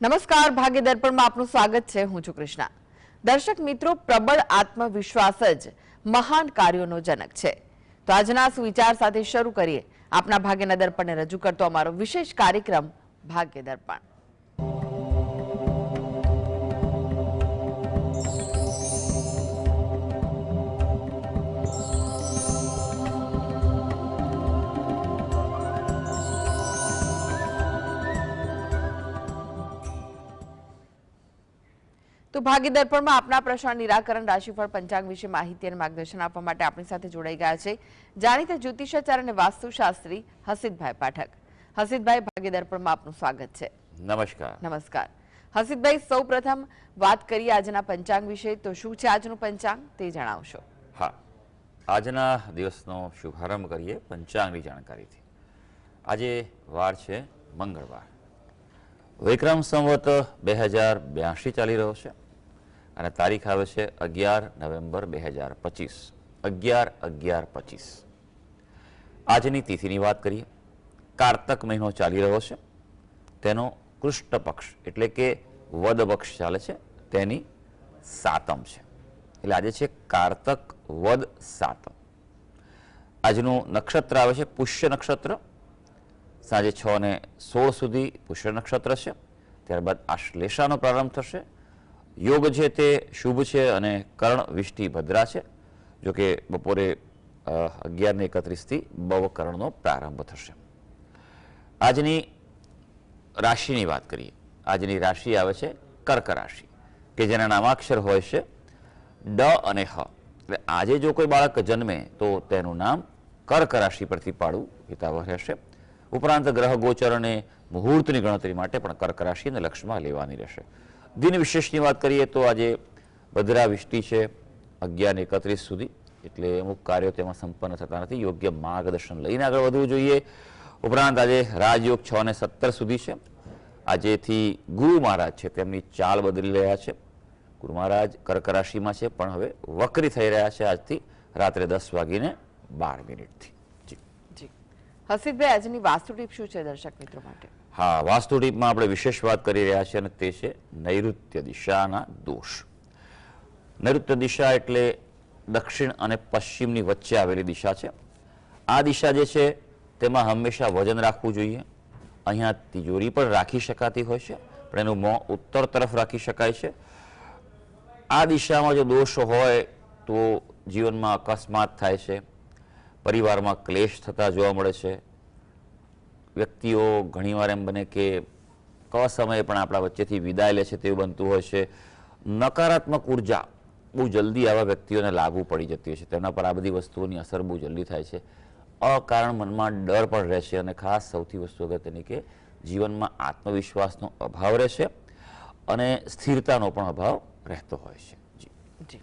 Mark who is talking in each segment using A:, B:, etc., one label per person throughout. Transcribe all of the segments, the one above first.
A: નમસ્કાર, ભાગ્ય દર્પણમાં આપનું સ્વાગત છે. હું છું કૃષ્ણા. દર્શક મિત્રો, પ્રબળ આત્મવિશ્વાસ જ મહાન કાર્યોનો જનક છે. તો આજના સુવિચાર સાથે શરૂ કરીએ આપના ભાગ્યના દર્પણને રજૂ કરતો અમારો વિશેષ કાર્યક્રમ ભાગ્ય દર્પણ. તો ભાગ્ય દર્પણમાં આપના પ્રશ્ન નિરાકરણ, રાશિફળ, પંચાંગ વિશે માહિતી અને માર્ગદર્શન આપવા માટે આપણી સાથે જોડાઈ ગયા છે જાણીતા જ્યોતિષાચાર્ય અને વાસ્તુશાસ્ત્રી હસીતભાઈ પાઠક. હસીતભાઈ, ભાગ્ય દર્પણમાં આપનું સ્વાગત છે.
B: નમસ્કાર.
A: નમસ્કાર. હસીતભાઈ, સૌપ્રથમ વાત કરીએ આજના પંચાંગ વિશે. તો શું છે આજનું પંચાંગ તે જણાવશો?
B: હા, આજના દિવસનો શુભારંભ કરીએ પંચાંગની જાણકારીથી. આજે વાર છે મંગળવાર. વિક્રમ સંવત 2082 ચાલી રહ્યો છે અને તારીખ આવે છે 11 નવેમ્બર 2025, 11/11/25. આજની તિથિની વાત કરીએ. કારતક મહિનો ચાલી રહ્યો છે, તેનો કૃષ્ણ પક્ષ એટલે કે વદ પક્ષ ચાલે છે, તેની સાતમ છે. એટલે આજે છે કારતક વદ સાતમ. આજનું નક્ષત્ર આવે છે પુષ્ય નક્ષત્ર. સાંજે 6:16 સુધી પુષ્ય નક્ષત્ર છે. ત્યારબાદ આશ્લેષાનો પ્રારંભ થશે. યોગ છે તે શુભ છે અને કર્ણ વિષ્ટિ ભદ્રા છે. જોકે બપોરે 11:31થી બવ કર્ણનો પ્રારંભ થશે. આજની રાશિની વાત કરીએ. આજની રાશિ આવે છે કર્ક રાશિ, કે જેના નામાક્ષર હોય છે ડ અને હ. એટલે આજે જો કોઈ બાળક જન્મે તો તેનું નામ કર્ક રાશિ પરથી પાડવું હિતાવહ રહેશે. ઉપરાંત ગ્રહ ગોચર અને મુહૂર્તની ગણતરી માટે પણ કર્ક રાશિને લક્ષમાં લેવાની રહેશે. દિન વિશેષની વાત કરીએ તો આજે ભદ્રા વિષ્ટિ છે 11:31 સુધી, એટલે અમુક કાર્યો તેમાં સંપન્ન થતા નથી. યોગ્ય માર્ગદર્શન લઈને આગળ વધવું જોઈએ. ઉપરાંત આજે રાજયોગ 6:17 સુધી છે. આજેથી ગુરુ મહારાજ છે તેમની ચાલ બદલી રહ્યા છે. ગુરુ મહારાજ કર્ક રાશિમાં છે પણ હવે વક્રી થઈ રહ્યા છે આજથી રાત્રે 10:12
A: જી. હસીતભાઈ, આજની વાસ્તુ ટીપ શું છે દર્શક મિત્રો માટે?
B: હા, વાસ્તુ ટીપમાં આપણે વિશેષ વાત કરી રહ્યા છીએ અને તે છે નૈઋત્ય દિશાના દોષ. નૈઋત્ય દિશા એટલે દક્ષિણ અને પશ્ચિમની વચ્ચે આવેલી દિશા છે. આ દિશા જે છે તેમાં હંમેશા વજન રાખવું જોઈએ. અહીંયા તિજોરી પણ રાખી શકાતી હોય છે, પણ એનું મોં ઉત્તર તરફ રાખી શકાય છે. આ દિશામાં જો દોષ હોય તો જીવનમાં અકસ્માત થાય છે, પરિવારમાં ક્લેશ થતા જોવા મળે છે. વ્યક્તિઓ ઘણીવાર એમ બને કે કવા સમયે પણ આપણા વચ્ચેથી વિદાય લે છે તેવું બનતું હોય છે. નકારાત્મક ઉર્જા બહુ જલ્દી આવા વ્યક્તિઓને લાગુ પડી જતી હોય છે. તેમના પર આ બધી વસ્તુઓની અસર બહુ જલ્દી થાય છે. અકારણ મનમાં ડર પણ રહે છે અને ખાસ સૌથી વસ્તુ અગત્યની કે જીવનમાં આત્મવિશ્વાસનો અભાવ રહેશે અને સ્થિરતાનો પણ અભાવ રહેતો હોય છે.
A: જી.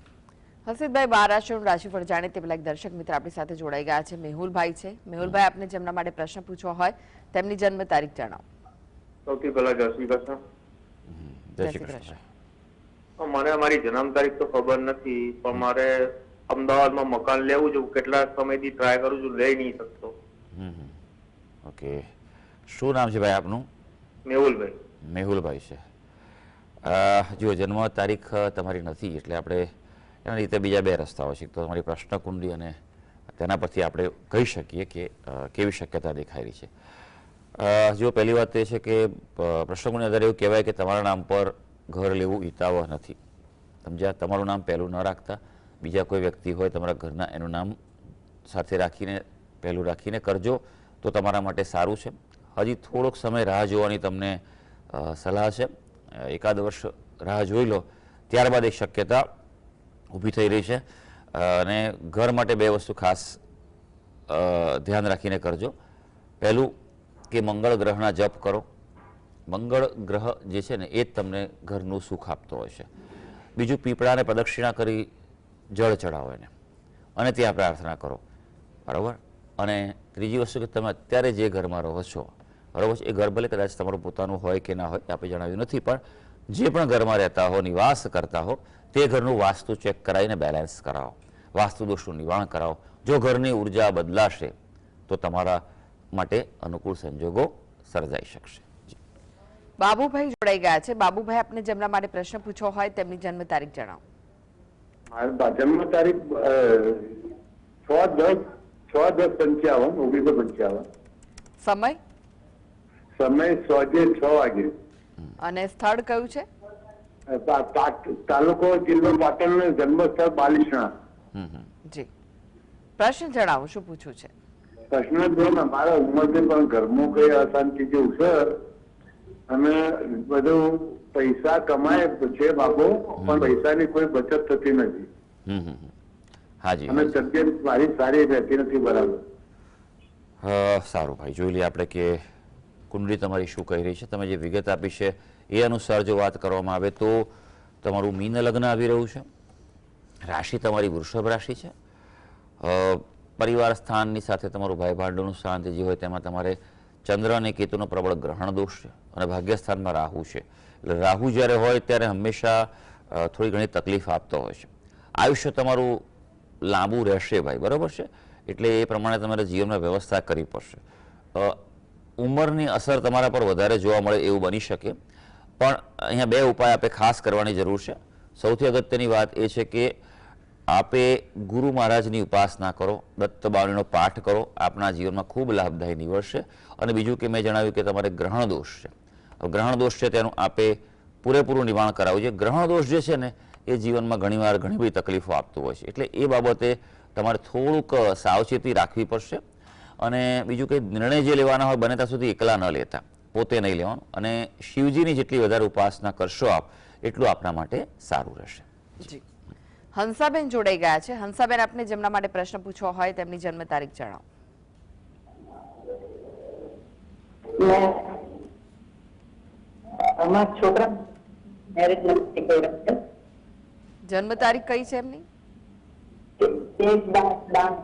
A: હસીતભાઈ, 12 રાશિઓનું રાશિફળ જાણે તે પહેલા એક દર્શક મિત્ર આપણી સાથે જોડાઈ ગયા છે. મેહુલભાઈ છે. મેહુલભાઈ, આપને જેમના માટે પ્રશ્ન પૂછવો હોય તેમની જન્મ તારીખ જણાવો.
C: સૌથી પહેલા જય શ્રી કૃષ્ણ.
B: જય શ્રી કૃષ્ણ.
C: મને મારી જન્મ તારીખ તો ખબર નથી, પણ મારે અમદાવાદમાં મકાન લેવું છે. કેટલા સમયથી ટ્રાય કરું છું, લઈ નહીં શકતો.
B: ઓકે, શું નામ છે ભાઈ આપનું?
C: મેહુલભાઈ.
B: મેહુલભાઈ છે. જો જન્મ તારીખ તમારી નથી એટલે આપણે એના રીતે બીજા બે રસ્તાઓ છે. તો તમારી પ્રશ્ન કુંડલી અને તેના પરથી આપણે કહી શકીએ કે કેવી શક્યતા દેખાઈ રહી છે. જો પહેલી વાત એ છે કે પ્રશ્ન કુંડલી આધારે એવું કહેવાય કે તમારા નામ પર ઘર લેવું હિતાવહ નથી. સમજ્યા? તમારું નામ પહેલું ન રાખતા બીજા કોઈ વ્યક્તિ હોય તમારા ઘરના એનું નામ સાથે રાખીને પહેલું રાખીને કરજો તો તમારા માટે સારું છે. હજી થોડોક સમય રાહ જોવાની તમને સલાહ છે. એકાદ વર્ષ રાહ જોઈ લો, ત્યારબાદ એક શક્યતા ઊભી થઈ રહી છે. અને ઘર માટે બે વસ્તુ ખાસ ધ્યાન રાખીને કરજો. પહેલું કે મંગળ ગ્રહના જપ કરો. મંગળ ગ્રહ જે છે ને એ જ તમને ઘરનું સુખ આપતો હોય છે. બીજું, પીપળાને પ્રદક્ષિણા કરી જળ ચડાવો એને અને ત્યાં પ્રાર્થના કરો, બરાબર. અને ત્રીજી વસ્તુ કે તમે અત્યારે જે ઘરમાં રહો છો, બરાબર છે, એ ઘર ભલે કદાચ તમારું પોતાનું હોય કે ના હોય આપણે જણાવ્યું નથી, પણ જે પણ ઘરમાં રહેતા હો, નિવાસ કરતા હો, તે ઘરનું વાસ્તુ ચેક કરાવીને બેલેન્સ કરાવો, વાસ્તુ દોષનું નિવારણ કરાવો. જો ઘરની ઉર્જા બદલાશે તો તમારા માટે અનુકૂળ સંજોગો સર્જાઈ શકશે.
A: બાબુભાઈ જોડાઈ ગયા છે. બાબુભાઈ, આપને જેમના માટે પ્રશ્ન પૂછવો હોય તેમની જન્મ તારીખ જણાવો.
D: મારી જન્મ તારીખ 6/10/55
A: સમય
D: સમય 6 વાગે
A: અને સ્થળ કયું છે?
D: તાલુકો જિલ્લો પાટણ, જન્મસ્થળ બાલિશણા.
A: જી, પ્રશ્ન જણાવો, શું પૂછવું છે?
D: પ્રશ્ન જો ને મારા ઉંમરથી પણ ઘરમાં કઈ અશાંતિ જેવું છે અને બધું પૈસા કમાય છે બાપુ, પણ પૈસાની કોઈ બચત થતી નથી
B: હાજી
D: અને તબિયત મારી સારી રહેતી નથી. બરાબર.
B: સારું ભાઈ, જોઈ લઈએ આપણે કે કુંડળી તમારી શું કહી રહી છે. તમે જે વિગત આપી છે એ અનુસાર જો વાત કરવામાં આવે તો તમારું મીન લગ્ન આવી રહ્યું છે, રાશિ તમારી વૃષભ રાશિ છે, પરિવાર સ્થાનની સાથે તમારું ભાઈ ભાંડુનું સ્થાન જે હોય તેમાં તમારે ચંદ્ર અને કેતુનો પ્રબળ ગ્રહણ દોષ છે અને ભાગ્યસ્થાનમાં રાહુ છે. એટલે રાહુ જ્યારે હોય ત્યારે હંમેશા થોડી ઘણી તકલીફ આપતો હોય છે. આયુષ્ય તમારું લાંબુ રહેશે ભાઈ, બરાબર છે, એટલે એ પ્રમાણે તમારે જીવનમાં વ્યવસ્થા કરવી પડશે. ઉંમરની અસર તમારા પર વધારે જોવા મળે એવું બની શકે, પણ અહીંયા બે ઉપાય આપણે ખાસ કરવાની જરૂર છે. સૌથી અગત્યની વાત એ છે કે આપે ગુરુ મહારાજની ઉપાસના કરો, દત્ત બાવળીનો પાઠ કરો, આપના જીવનમાં ખૂબ લાભદાયી નીવડશે. અને બીજું કે મેં જણાવ્યું કે તમારે ગ્રહણ દોષ છે, ગ્રહણ દોષ છે તેનું આપે પૂરેપૂરું નિવારણ કરાવવું છે. ગ્રહણ દોષ જે છે ને એ જીવનમાં ઘણીવાર ઘણી બધી તકલીફો આપતું હોય છે, એટલે એ બાબતે તમારે થોડુંક સાવચેતી રાખવી પડશે. અને બીજું કંઈ નિર્ણય જે લેવાના હોય બને ત્યાં સુધી એકલા ન લેતા, પોતે નહીં લેવાનું. અને શિવજીની જેટલી વધારે ઉપાસના કરશો આપ એટલું આપના માટે સારું રહેશે.
A: જી, હંસાબેન જોડાઈ ગયા છે. હંસાબેન, આપને જેમના માટે પ્રશ્ન પૂછવો હોય તેમની જન્મ તારીખ જણાવો.
E: છોકરા મેરેજ નથી કર્યા.
A: જન્મ તારીખ કઈ છે એમની?
E: 1/12.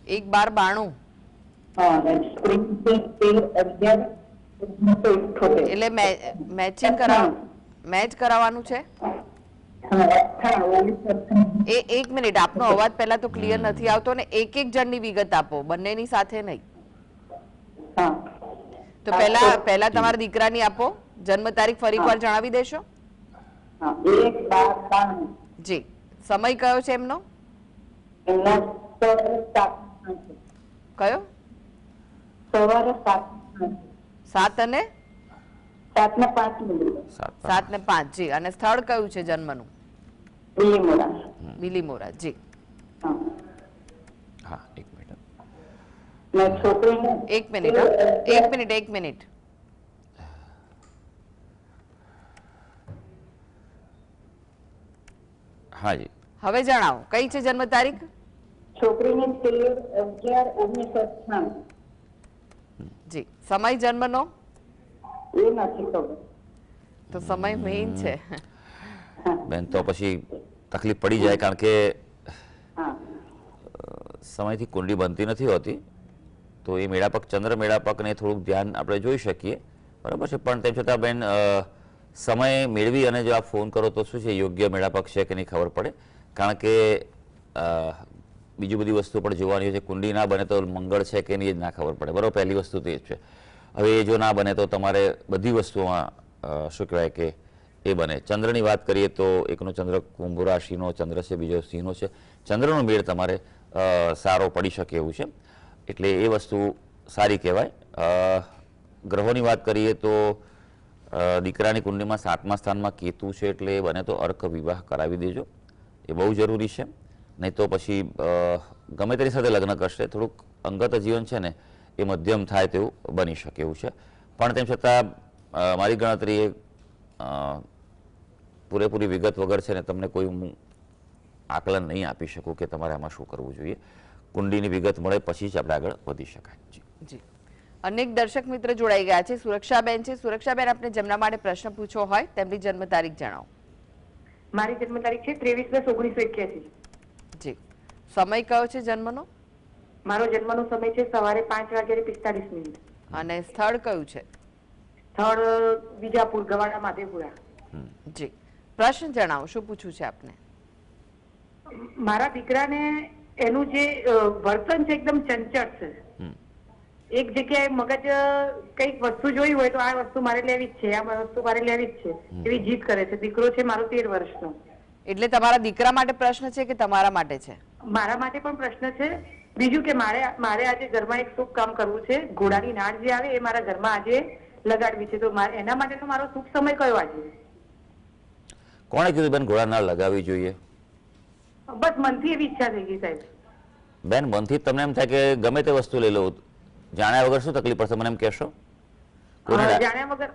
A: 1/12/92.
E: હા, સ્પ્રિંગ 13/11/1978.
A: એટલે મેચ કરાવવાનું છે. એક મિનિટ, આપનો અવાજ પહેલા તો ક્લિયર નથી આવતો ને એક એક જણની વિગત આપો, બંનેની સાથે નહીં. તો પહેલા તમારા દીકરાની આપો જન્મ તારીખ, ફરી એકવાર જણાવી દેશો?
E: 1/12/92.
A: જી, સમય કયો છે એમનો? કયો?
E: સવારે
A: 7 અને
E: 7:05.
A: 7:05. જી, અને સ્થળ કયું છે જન્મનું?
E: બીલીમોરા.
A: બીલીમોરા. જી,
B: હા, એક મિનિટ.
E: છોકરીને
A: એક મિનિટ.
B: હાજી,
A: હવે જણાવો કઈ છે જન્મ તારીખ?
E: છોકરીને 13/11/1998.
A: જી, સમય જન્મનો?
E: એ નથી ખબર.
A: તો સમય મેઇન છે.
B: બેન, તો પછી તકલીફ પડી જાય, કારણ કે સમયથી કુંડળી બનતી નથી હોતી, તો એ મેળાપક, ચંદ્ર મેળાપકને થોડુંક ધ્યાન આપણે જોઈ શકીએ, બરાબર છે. પણ તેમ છતાં બેન, સમય મેળવી અને જો આપ ફોન કરો તો શું છે યોગ્ય મેળાપક છે કે નહીં ખબર પડે, કારણ કે બીજી બધી વસ્તુ પણ જોવાની હોય છે. કુંડળી ના બને તો મંગળ છે કે નહીં એ જ ના ખબર પડે, બરાબર. પહેલી વસ્તુ તો એ જ છે. હવે એ જો ના બને તો તમારે બધી વસ્તુમાં શું કહેવાય કે એ બને. ચંદ્રની વાત કરીએ તો એકનો ચંદ્ર કુંભ રાશિનો ચંદ્ર છે, બીજો સિંહનો છે. ચંદ્રનો મેળ તમારે સારો પડી શકે એવું છે, એટલે એ વસ્તુ સારી કહેવાય. ગ્રહોની વાત કરીએ તો દીકરાની કુંડળીમાં 7મા સ્થાનમાં કેતુ છે, એટલે બને તો અર્ક વિવાહ કરાવી દેજો, એ બહુ જરૂરી છે. નહીં તો પછી ગમે તેની સાથે લગ્ન કરશે થોડુંક અંગત જીવન છે ને એ મધ્યમ થાય તેવું બની શકે એવું છે. પણ તેમ છતાં મારી ગણતરી એ પૂરેપૂરી વિગત વગર છે ને તમને કોઈ હું આકલન નહીં આપી શકું કે તમારે આમાં શું કરવું જોઈએ. કુંડળીની વિગત મળે પછી જ આપણે આગળ વધી શકાય.
A: જી, અનેક દર્શક મિત્ર જોડાઈ ગયા છે. સુરક્ષાબેન છે. સુરક્ષાબેન, આપને જેમના માટે પ્રશ્ન પૂછવો હોય તેમની જન્મ તારીખ જણાવો.
F: મારી જન્મ તારીખ છે 23/10/1981.
A: જી, સમય કયો છે જન્મનો?
F: મારો જન્મનો સમય છે સવારે 5:45.
A: અને સ્થળ કયું છે?
F: સ્થળ વિજાપુર, ગવાડા, માધેપુરા.
A: જી, પ્રશ્ન જણાવો, શું પૂછવું છે આપને?
F: મારા દીકરાને એનું જે વર્તન છે એકદમ ચંચળ છે. એક જગ્યાએ મગજ કઈક વસ્તુ જોઈ હોય તો આ વસ્તુ મારે લેવી જ છે, આ વસ્તુ મારે લેવી જ છે એવી જીદ કરે છે. દીકરો છે મારો 13 વર્ષનો.
A: એટલે તમારા દીકરા માટે પ્રશ્ન છે કે તમારા માટે છે?
F: મારા માટે પણ પ્રશ્ન છે. બીજું કે મારે આજે ઘરમાં એક શુભ કામ કરવું છે. ઘોડાની નાળ જે આવે એ મારા ઘરમાં આજે લગાડવી છે, તો એના માટેનો મારો શુભ સમય કયો આજે?
B: કોણે કીધું બેન ઘોડા નાળ લગાવવી જોઈએ?
F: બસ મનથી એવી ઈચ્છા થઈ ગઈ સાહેબ.
B: બેન મનથી તમને એમ થાય કે ગમે તે વસ્તુ લઈ લો, જાણ્યા વગર શું તકલીફ પડશે મને એમ કહેશો?
F: જાણ્યા વગર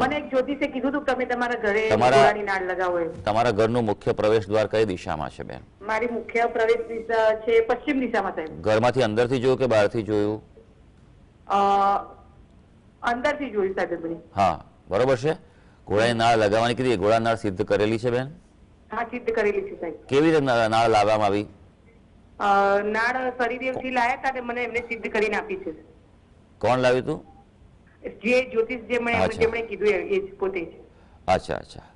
F: મને એક જ્યોતિષે કીધું હતું કે તમે તમારા ઘરે ઘોડાની નાળ લગાવો એમ.
B: તમારા ઘરનું મુખ્ય પ્રવેશ દ્વાર કઈ દિશામાં છે બેન?
F: મારી મુખ્ય પ્રવેશ દિશા છે પશ્ચિમ દિશામાં સાહેબ.
B: ઘરમાંથી અંદરથી જોયું કે બહારથી જોયું?
F: અંદરથી જોયું સાહેબ.
B: હા બરોબર છે. ઘોડાની નાળ લગાવવાની કીધી, ઘોડા નાળ સિદ્ધ કરેલી છે બેન?
F: હા સિદ્ધ કરેલી છે સાહેબ.
B: કેવી રીતે નાળ લાવવામાં આવી?
F: નાળ શરીદેવથી લાયા હતા અને મને એમને સિદ્ધ કરીને આપી છે.
B: કોણ લાવ્યું તું?
F: જે જ્યોતિષ જેમણે કીધું એ જ પોતે જ.
B: અચ્છા અચ્છા.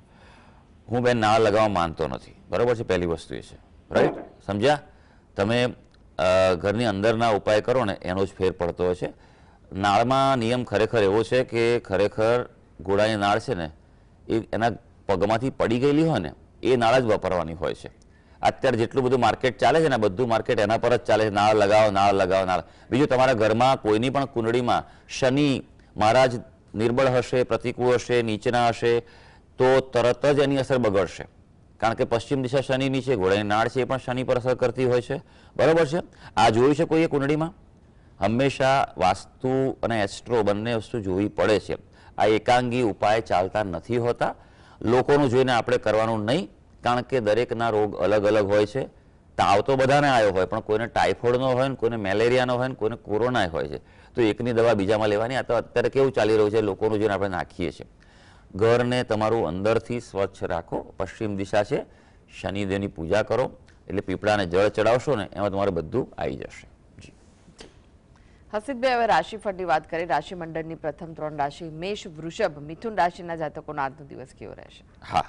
B: હું બેન નાળ લગાવવા માનતો નથી, બરોબર છે. પહેલી વસ્તુ એ છે, રાઈટ? સમજ્યા? તમે ઘરની અંદરના ઉપાય કરો ને એનો જ ફેર પડતો હોય છે. નાળમાં નિયમ ખરેખર એવો છે કે ખરેખર ઘોડાની નાળ છે ને એ એના પગમાંથી પડી ગયેલી હોય ને એ નાળ જ વાપરવાની હોય છે. અત્યારે જેટલું બધું માર્કેટ ચાલે છે ને બધું માર્કેટ એના પર જ ચાલે છે, નાળ લગાવો નાળ લગાવો નાળ. બીજું તમારા ઘરમાં કોઈની પણ કુંડળીમાં શનિ મહારાજ નિર્બળ હશે, પ્રતિકૂળ હશે, નીચેના હશે તો તરત જ એની અસર બગડશે. કારણ કે પશ્ચિમ દિશા શનિની છે, ઘોડાની નાળ છે એ પણ શનિ પર અસર કરતી હોય છે, બરોબર છે. આ જોયું છે કોઈએ કુંડળીમાં? હંમેશા વાસ્તુ અને એસ્ટ્રો બંને વસ્તુ જોવી પડે છે. આ એકાંગી ઉપાય ચાલતા નથી હોતા. લોકોનું જોઈને આપણે કરવાનું નહીં, કારણ કે દરેકના રોગ અલગ અલગ હોય છે. તાવ તો બધાને આવ્યો હોય પણ કોઈને ટાઇફોઇડનો હોય ને કોઈને મેલેરિયાનો હોય ને કોઈને કોરોના હોય છે, તો એકની દવા બીજામાં લેવાની. આ તો અત્યારે કેવું ચાલી રહ્યું છે, લોકોનું જોઈને આપણે નાખીએ છીએ. ઘરને તમારું અંદરથી સ્વચ્છ રાખો. પશ્ચિમ દિશા છે, શનિદેવની પૂજા કરો એટલે પીપળાને જળ ચડાવશો ને એમાં તમારે બધું આવી જશે.
A: હસીદભાઈ, હવે રાશિફળની વાત કરીએ. રાશિ મંડળની પ્રથમ 3 રાશિ મેષ, વૃષભ, મિથુન રાશિના જાતકોનો આજનો દિવસ કેવો રહેશે?
B: હા,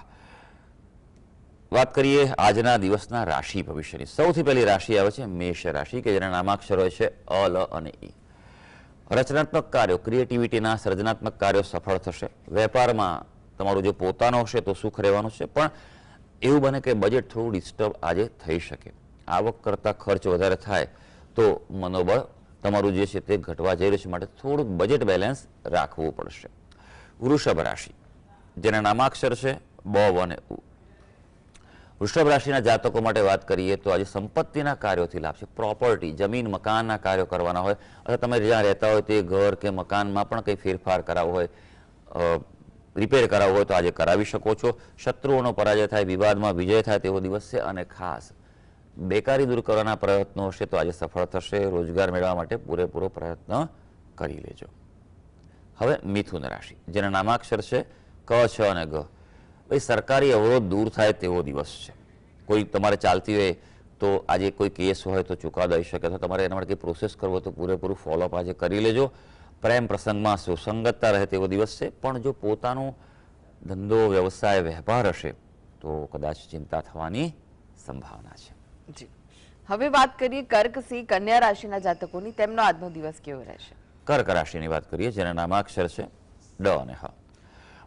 B: વાત કરીએ આજના દિવસના રાશિ ભવિષ્યની. સૌથી પહેલી રાશિ આવે છે મેષ રાશિ, કે જેના નામાક્ષર હોય છે અ, લ અને ઈ. રચનાત્મક કાર્યો, ક્રિએટિવિટીના સર્જનાત્મક કાર્યો સફળ થશે. વેપારમાં તમારું જો પોતાનો હશે તો સુખ રહેવાનું છે, પણ એવું બને કે બજેટ થોડું ડિસ્ટર્બ આજે થઈ શકે. આવક કરતાં ખર્ચ વધારે થાય તો મનોબળ તમારું જે છે તે ઘટવા જઈ રહ્યું છે, માટે થોડુંક બજેટ બેલેન્સ રાખવું પડશે. વૃષભ રાશિ, જેના નામાક્ષર છે બ અને ઉ. વૃષભ રાશિના જાતકો માટે વાત કરીએ તો આજે સંપત્તિના કાર્યોથી લાભ છે. પ્રોપર્ટી, જમીન, મકાનના કાર્યો કરવાના હોય અથવા તમે જ્યાં રહેતા હોય તે ઘર કે મકાનમાં પણ કંઈ ફેરફાર કરાવવો હોય, રિપેર કરાવવો હોય તો આજે કરાવી શકો છો. શત્રુઓનો પરાજય થાય, વિવાદમાં વિજય થાય તેવો દિવસ છે. અને ખાસ બેકારી દૂર કરવાના પ્રયત્નો હશે તો આજે સફળ થશે. રોજગાર મેળવવા માટે પૂરેપૂરો પ્રયત્ન કરી લેજો. હવે મિથુન રાશિ, જેના નામાક્ષર છે ક, છ અને ગ. ભાઈ, સરકારી અવરોધ દૂર થાય તેવો દિવસ છે. કોઈ તમારે ચાલતી હોય તો આજે કોઈ કેસ હોય તો ચુકાદો આવી શકે, તો તમારે એના માટે કંઈ પ્રોસેસ કરવો હોય તો પૂરેપૂરું ફોલોઅપ આજે કરી લેજો. પ્રેમ પ્રસંગમાં સુસંગતતા રહે તેવો દિવસ છે. પણ જો પોતાનો ધંધો, વ્યવસાય, વેપાર હશે તો કદાચ ચિંતા થવાની સંભાવના છે.
A: જી, હવે વાત કરીએ કર્ક, સિંહ, કન્યા રાશિના જાતકોની. તેમનો આજનો દિવસ કેવો રહેશે?
B: કર્ક રાશિની વાત કરીએ, જેના નામાક્ષર છે ડ અને હ.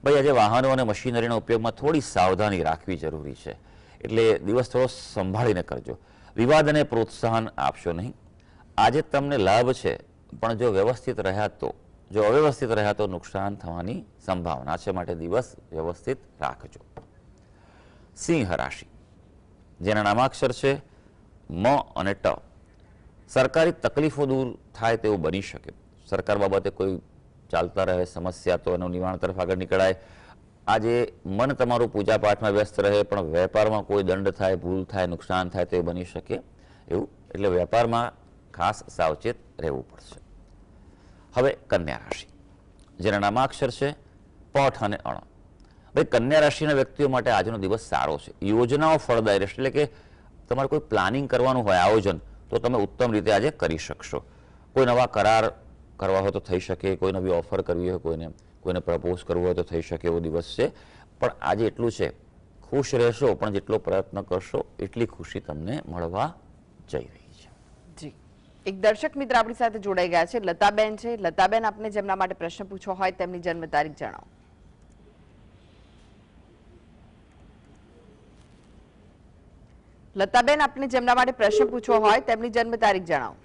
B: ભાઈ, આજે વાહનો અને મશીનરીના ઉપયોગમાં થોડી સાવધાની રાખવી જરૂરી છે, એટલે દિવસ થોડો સંભાળીને કરજો. વિવાદ અને પ્રોત્સાહન આપશો નહીં. આજે તમને લાભ છે, પણ જો વ્યવસ્થિત રહ્યા તો, જો અવ્યવસ્થિત રહ્યા તો નુકસાન થવાની સંભાવના છે, માટે દિવસ વ્યવસ્થિત રાખજો. સિંહ રાશિ, જેના નામાક્ષર છે મ અને ટ. સરકારી તકલીફો દૂર થાય તેવું બની શકે. સરકાર બાબતે કોઈ ચાલતા રહે સમસ્યા તો એનું નિવારણ તરફ આગળ નીકળાય. આજે મન તમારું પૂજાપાઠમાં વ્યસ્ત રહે, પણ વેપારમાં કોઈ દંડ થાય, ભૂલ થાય, નુકસાન થાય તે બની શકે એવું, એટલે વેપારમાં ખાસ સાવચેત રહેવું પડશે. હવે કન્યા રાશિ, જેના નામાક્ષર છે પઠ અને અણ. ભાઈ, કન્યા રાશિના વ્યક્તિઓ માટે આજનો દિવસ સારો છે. યોજનાઓ ફળદાયી રહેશે, એટલે કે તમારે કોઈ પ્લાનિંગ કરવાનું હોય, આયોજન, તો તમે ઉત્તમ રીતે આજે કરી શકશો. કોઈ નવા કરાર કરવા હોય તો થઈ શકે, કોઈ નવી ઓફર કરવી હોય, કોઈને પ્રપોઝ કરવું હોય તો થઈ શકે એવો દિવસ છે. પણ આજે એટલું છે, ખુશ રહેશો, પણ જેટલો પ્રયત્ન કરશો એટલી ખુશી તમને મળવા જઈ રહી છે.
A: જી, એક દર્શક મિત્ર આપણી સાથે જોડાઈ ગયા છે, લતાબેન છે. લતાબેન, આપને જેમના માટે પ્રશ્ન પૂછવો હોય તેમની જન્મ તારીખ જણાવો. લતાબેન, આપને જેમના માટે પ્રશ્ન પૂછવો હોય તેમની જન્મ તારીખ જણાવો.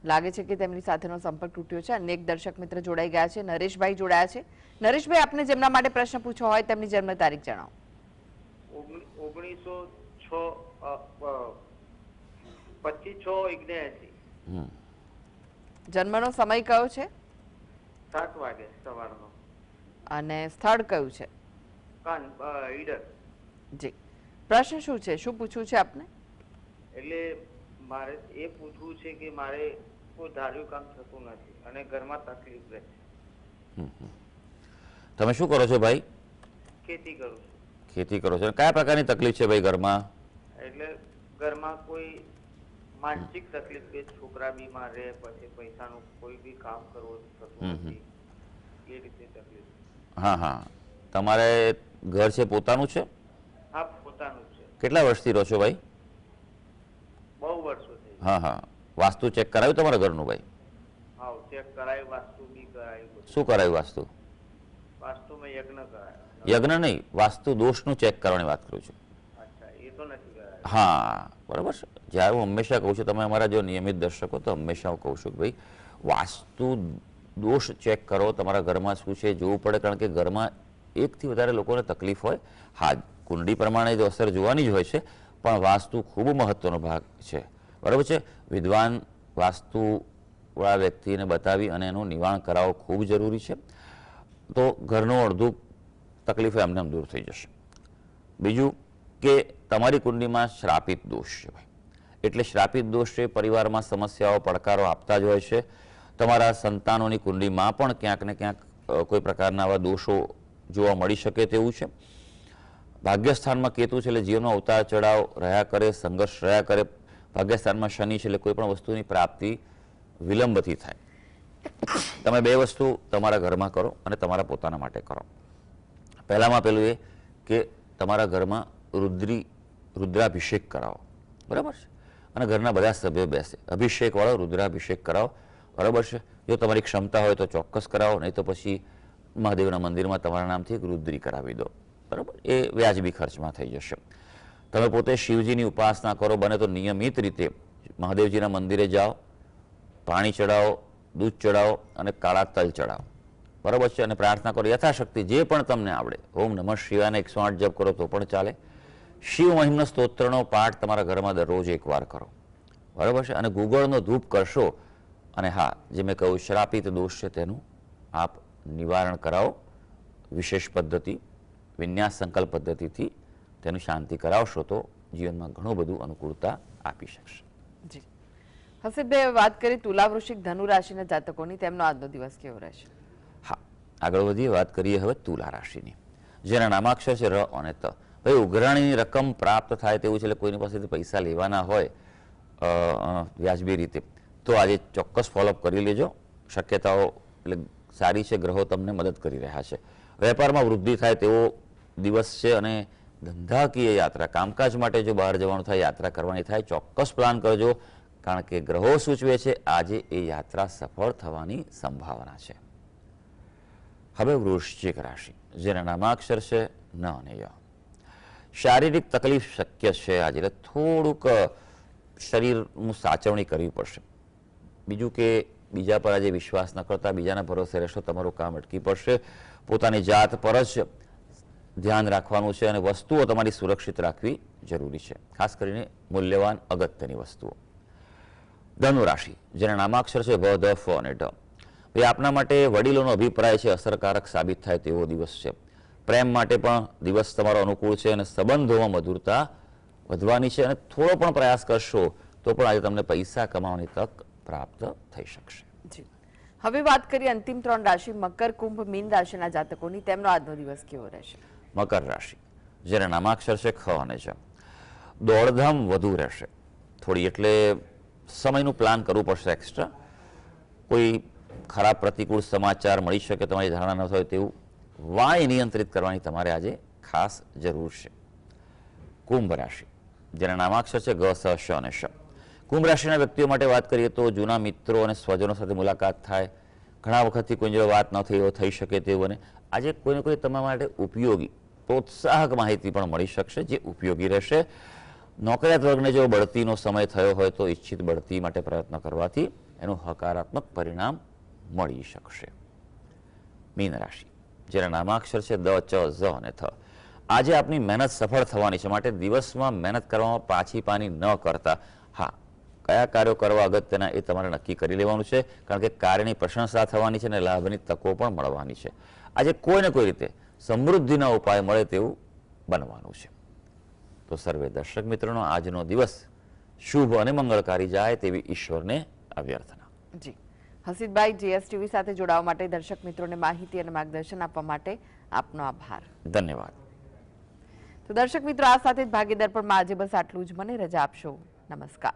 A: લાગે છે કે તેમની સાથેનો સંપર્ક તૂટ્યો છે. અન્ય એક દર્શક મિત્ર જોડાઈ ગયા છે, નરેશભાઈ જોડાયા છે. નરેશભાઈ, આપને જેમના માટે પ્રશ્ન પૂછવો હોય તેમની જન્મ તારીખ જણાવો.
C: 25/6/1979.
A: જન્મનો સમય કયો છે
C: 7 વાગે સવારનો.
A: અને સ્થળ કયું છે?
C: ઈડર.
A: જી, પ્રશ્ન શું છે, શું પૂછવું છે આપને?
C: એટલે મારે એ પૂછવું છે કે મારે કોઈ ધાર્યું કામ થતું નથી અને ઘરમાં તકલીફ રહે છે.
B: તમે શું કરો છો ભાઈ?
C: ખેતી કરું છું.
B: ખેતી કરો છો. કયા પ્રકારની તકલીફ છે ભાઈ ઘરમાં?
C: એટલે ઘરમાં કોઈ માનસિક તકલીફ કે છોકરા બીમાર રહે, પછી પૈસાનું કોઈ બી કામ કરવું થતું નથી, એ રીતે તકલીફ.
B: હા હા, તમારે ઘર છે પોતાનું છે?
C: હા, પોતાનું છે.
B: કેટલા વર્ષથી રહો છો ભાઈ?
C: બહુ વર્ષો થઈ.
B: હા હા, વાસ્તુ ચેક કરાવ્યું તમારા ઘરનું ભાઈ?
C: હા, ચેક કરાયું, વાસ્તુ બી કરાયું.
B: શું કરાયું વાસ્તુ?
C: વાસ્તુમાં યજ્ઞ કરાયો.
B: યજ્ઞ નહીં, વાસ્તુ દોષનું ચેક કરવાની વાત કરું છું.
C: અચ્છા, એ તો નથી કરાયું.
B: હા, બરાબર છે. જ્યારે હું હંમેશા કહું છું, તમે અમારા જો નિયમિત દર્શકો, તો હંમેશા હું કહું છું કે ભાઈ વાસ્તુ દોષ ચેક કરો, તમારા ઘરમાં શું છે જોવું પડે, કારણ કે ઘરમાં એકથી વધારે લોકોને તકલીફ હોય. હા, કુંડળી પ્રમાણે જો અસર જોવાની જ હોય છે, પણ વાસ્તુ ખૂબ મહત્વનો ભાગ છે, બરાબર છે. વિદ્વાન વાસ્તુવાળા વ્યક્તિને બતાવી અને એનું નિવારણ કરાવવું ખૂબ જરૂરી છે. તો ઘરનું અડધું તકલીફ એમને દૂર થઈ જશે. બીજું કે તમારી કુંડળીમાં શ્રાપિત દોષ છે ભાઈ, એટલે શ્રાપિત દોષ છે પરિવારમાં સમસ્યાઓ પડકારો આપતા જ હોય છે. તમારા સંતાનોની કુંડળીમાં પણ ક્યાંક ને ક્યાંક કોઈ પ્રકારના આવા દોષો જોવા મળી શકે તેવું છે. ભાગ્યસ્થાનમાં કેતુ છે એટલે જીવનનો ઉતાર ચઢાવ રહ્યા કરે, સંઘર્ષ રહ્યા કરે. ભાગ્યસ્થાનમાં શનિ છે એટલે કોઈ પણ વસ્તુની પ્રાપ્તિ વિલંબથી થાય. તમે બે વસ્તુ તમારા ઘરમાં કરો અને તમારા પોતાના માટે કરો. પહેલામાં પહેલું એ કે તમારા ઘરમાં રુદ્રાભિષેક કરાવો, બરાબર છે. અને ઘરના બધા સભ્યો બેસે, અભિષેકવાળો રુદ્રાભિષેક કરાવો, બરાબર છે. જો તમારી ક્ષમતા હોય તો ચોક્કસ કરાવો, નહીં તો પછી મહાદેવના મંદિરમાં તમારા નામથી એક રુદ્રી કરાવી દો, બરાબર. એ વ્યાજબી ખર્ચમાં થઈ જશે. તમે પોતે શિવજીની ઉપાસના કરો, બને તો નિયમિત રીતે મહાદેવજીના મંદિરે જાઓ, પાણી ચડાવો, દૂધ ચડાવો અને કાળા તલ ચડાવો, બરાબર છે. અને પ્રાર્થના કરો યથાશક્તિ, જે પણ તમને આવડે. ઓમ નમઃ શિવાયને 108 જપ કરો તો પણ ચાલે. શિવ મહિમ્ન સ્તોત્રનો પાઠ તમારા ઘરમાં દરરોજ એકવાર કરો, બરાબર છે. અને ગુગળનો ધૂપ કરશો. અને હા, જે મેં કહ્યું શ્રાપિત દોષ છે તેનું આપ નિવારણ કરાવો. વિશેષ પદ્ધતિ, વિન્યાસ સંકલ્પ પદ્ધતિથી તેનું શાંતિ કરાવશો તો જીવનમાં ઘણું બધું અનુકૂળતા આપી શકશે.
A: જી, હસીબભાઈ, વાત કરી તુલા, વૃશ્ચિક, ધનુ રાશિના જાતકોની, તેમનો આજનો દિવસ કેવો રહેશે?
B: હા, આગળ વધીએ, વાત કરીએ હવે તુલા રાશિની, જેના નામાક્ષર છે ર અને ત. ભાઈ, ઉઘરાણીની રકમ પ્રાપ્ત થાય તેવું છે, એટલે કોઈની પાસેથી પૈસા લેવાના હોય વ્યાજબી રીતે, તો આજે ચોક્કસ ફોલોઅપ કરી લેજો. શક્યતાઓ એટલે સારી છે, ગ્રહો તમને મદદ કરી રહ્યા છે. વેપારમાં વૃદ્ધિ થાય તેવો દિવસ છે. અને ધંધાકીય યાત્રા, કામકાજ માટે જો બહાર જવાનું થાય, યાત્રા કરવાની થાય, ચોક્કસ પ્લાન કરજો, કારણ કે ગ્રહો સૂચવે છે આજે એ યાત્રા સફળ થવાની સંભાવના છે. હવે વૃશ્ચિક રાશિ, જેના નામાક્ષર છે ન અને ય. શારીરિક તકલીફ શક્ય છે આજે, એટલે થોડુંક શરીરનું સાચવણી કરવી પડશે. બીજું કે બીજા પર આજે વિશ્વાસ ન કરતા, બીજાના ભરોસે રહેશો, તમારું કામ અટકી પડશે. પોતાની જાત પર જ ધ્યાન રાખવાનું છે અને વસ્તુઓ તમારી સુરક્ષિત રાખવી જરૂરી છે, ખાસ કરીને મૂલ્યવાન અગત્યની વસ્તુઓ. ધનુ રાશિ, જેના નામાક્ષર છે ભ, ધ, ફ અને ઢ. ભાઈ, આપના માટે વડીલોનો અભિપ્રાય છે અસરકારક સાબિત થાય તેવો દિવસ છે. પ્રેમ માટે પણ દિવસ તમારો અનુકૂળ છે અને સંબંધોમાં મધુરતા વધવાની છે. અને થોડો પણ પ્રયાસ કરશો તો પણ આજે તમને પૈસા કમાવાની તક પ્રાપ્ત થઈ શકશે.
A: જી, હવે વાત કરીએ અંતિમ 3 રાશિ, મકર, કુંભ, મીન રાશિના જાતકોની, તેમનો આજનો દિવસ કેવો રહેશે?
B: મકર રાશિ, જેના નામાક્ષર છે ખ અને જ. દોડધામ વધુ રહેશે થોડી, એટલે સમયનું પ્લાન કરવું પડશે એક્સ્ટ્રા. કોઈ ખરાબ પ્રતિકૂળ સમાચાર મળી શકે, તમારી ધારણા ન થાય તેવું. વાણી નિયંત્રિત કરવાની તમારે આજે ખાસ જરૂર છે. કુંભ રાશિ, જેના નામાક્ષર છે ગ, સ, શ અને શ. કુંભ રાશિના વ્યક્તિઓ માટે વાત કરીએ તો જૂના મિત્રો અને સ્વજનો સાથે મુલાકાત થાય, ઘણા વખતથી કોઈ જોડે વાત ન થઈ હોય થઈ શકે તેવું, અને આજે કોઈને કોઈ તમારા માટે ઉપયોગી પ્રોત્સાહક માહિતી પણ મળી શકશે જે ઉપયોગી રહેશે. નોકરિયાત વર્ગને જો બઢતીનો સમય થયો હોય તો ઈચ્છિત બઢતી માટે પ્રયત્ન કરવાથી એનું હકારાત્મક પરિણામ મળી શકશે. મીન રાશિ, જેના નામાક્ષર છે દ, ચ, ઝ અને થ. આજે આપની મહેનત સફળ થવાની છે, માટે દિવસમાં મહેનત કરવામાં પાછી પાની ન કરતા, હા, કયા કાર્યો કરવા અગત્યના એ તમારે નક્કી કરી લેવાનું છે, કારણ કે કાર્યની પ્રશંસા થવાની છે અને લાભની તકો પણ મળવાની છે. આજે કોઈને કોઈ રીતે સમૃદ્ધિના ઉપાય મળે તેવું બનવાનું છે. તો સર્વે દર્શક મિત્રોનો આજનો દિવસ શુભ અને મંગળકારી જાય તેવી ઈશ્વરને અભ્યર્થના.
A: જી હસીદભાઈ, જીએસટીવી સાથે જોડાવા માટે, દર્શક મિત્રોને માહિતી અને માર્ગદર્શન આપવા માટે આપનો આભાર.
B: ધન્યવાદ.
A: તો દર્શક મિત્રો, આ સાથે જ ભાગીદાર પણ આજે બસ આટલું જ. મને રજા આપશો. નમસ્કાર.